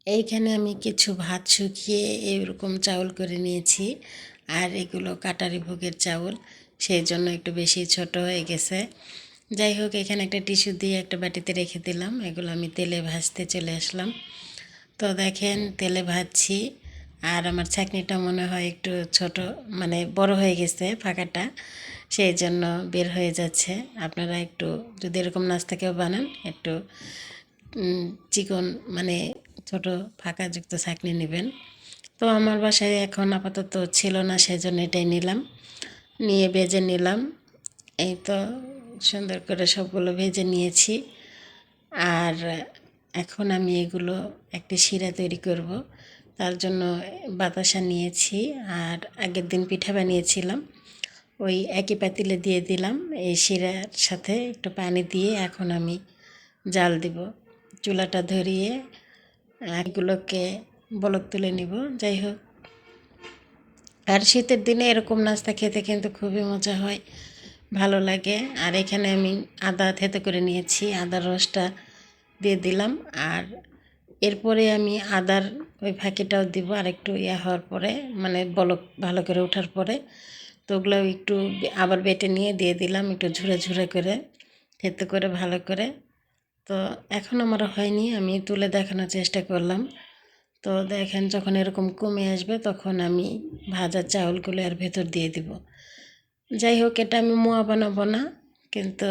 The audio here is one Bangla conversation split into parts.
এইখানে আমি কিছু ভাত শুকিয়ে এরকম চাউল করে নিয়েছি, আর এগুলো কাটারি ভোগের চাউল, সেই জন্য একটু বেশি ছোট হয়ে গেছে। যাই হোক, এখানে একটা টিস্যু দিয়ে একটা বাটিতে রেখে দিলাম। এগুলো আমি তেলে ভাজতে চলে আসলাম। তো দেখেন, তেলে ভাজছি, আর আমার ছাঁকনিটা মনে হয় একটু ছোট, মানে বড় হয়ে গেছে ফাঁকাটা, সেই জন্য বের হয়ে যাচ্ছে। আপনারা একটু যদি এরকম নাস্তা কেউ বানান, একটু চিকন, মানে ছোট ফাঁকাযুক্ত ছাঁকনি নেবেন। তো আমার বাসায় এখন আপাতত ছিল না, সেজন্য এটাই নিলাম, নিয়ে ভেজে নিলাম। এই তো সুন্দর করে সবগুলো ভেজে নিয়েছি। আর এখন আমি এগুলো একটি শিরা তৈরি করব। তার জন্য বাতাসা নিয়েছি, আর আগের দিন পিঠা বানিয়েছিলাম, ওই একই পাতিলে দিয়ে দিলাম। এই শিরার সাথে একটু পানি দিয়ে এখন আমি জাল দিব, চুলাটা ধরিয়ে এগুলোকে বলক তুলে নিব। যাই হোক, আর শীতের দিনে এরকম নাস্তা খেতে কিন্তু খুবই মজা হয়, ভালো লাগে। আর এখানে আমি আদা থেতো করে নিয়েছি, আদার রসটা দিয়ে দিলাম। আর এরপরে আমি আদার ওই ফাঁকিটাও দিব, আর একটু হওয়ার পরে, মানে বলক ভালো করে ওঠার পরে। তো ওগুলো একটু আবার বেটে নিয়ে দিয়ে দিলাম, একটু ঝুরে ঝুরে করে, থেতো করে ভালো করে। তো এখন আমার হয়নি, আমি তুলে দেখানোর চেষ্টা করলাম। তো দেখেন, যখন এরকম কমে আসবে তখন আমি ভাজা চাউলগুলো এর ভেতর দিয়ে দিব। যাই হোক, এটা আমি মোয়া বানাবো না, কিন্তু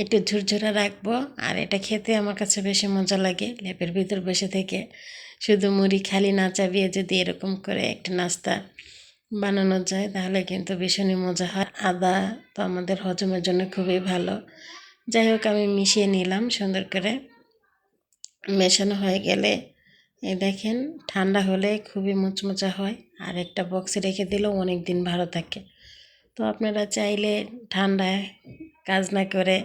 একটু ঝুরঝুরা রাখবো। আর এটা খেতে আমার কাছে বেশি মজা লাগে, লেপের ভিতর বসে থেকে শুধু মুড়ি খালি না চাবিয়ে যদি এরকম করে একটা নাস্তা বানানো যায়, তাহলে কিন্তু ভীষণই মজা হয়। আদা তো আমাদের হজমের জন্য খুবই ভালো। যাই হোক, আমি মিশিয়ে নিলাম সুন্দর করে। মেশানো হয়ে গেলে এই দেখেন, ঠান্ডা হলে খুবই মুচমুচা হয়, আর একটা বক্সে রেখে দিলেও অনেক দিন ভালো থাকে। তো আপনারা চাইলে ঠান্ডায় কাজ না করে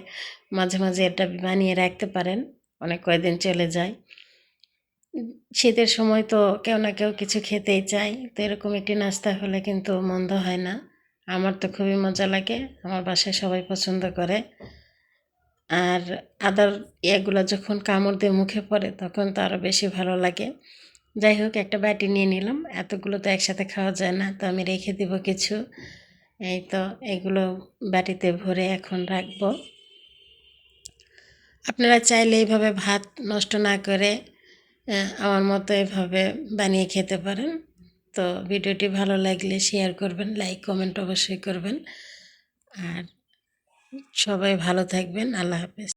মাঝে মাঝে এটা বানিয়ে রাখতে পারেন, অনেক কয়দিন চলে যায়। শীতের সময় তো কেউ না কেউ কিছু খেতেই চায়, তো এরকম একটি নাস্তা হলে কিন্তু মন্দ হয় না। আমার তো খুবই মজা লাগে, আমার বাসায় সবাই পছন্দ করে। আর আদার এগুলো যখন কামড় দিয়ে মুখে পড়ে তখন তো আরও বেশি ভালো লাগে। যাই হোক, একটা বাটি নিয়ে নিলাম, এতগুলো তো একসাথে খাওয়া যায় না, তো আমি রেখে দিব কিছু। এই তো এগুলো বাটিতে ভরে এখন রাখবো। আপনারা চাইলে এইভাবে ভাত নষ্ট না করে আমার মতো এভাবে বানিয়ে খেতে পারেন। তো ভিডিওটি ভালো লাগলে শেয়ার করবেন, লাইক কমেন্ট অবশ্যই করবেন। আর সবাই ভালো থাকবেন। আল্লাহ হাফেজ।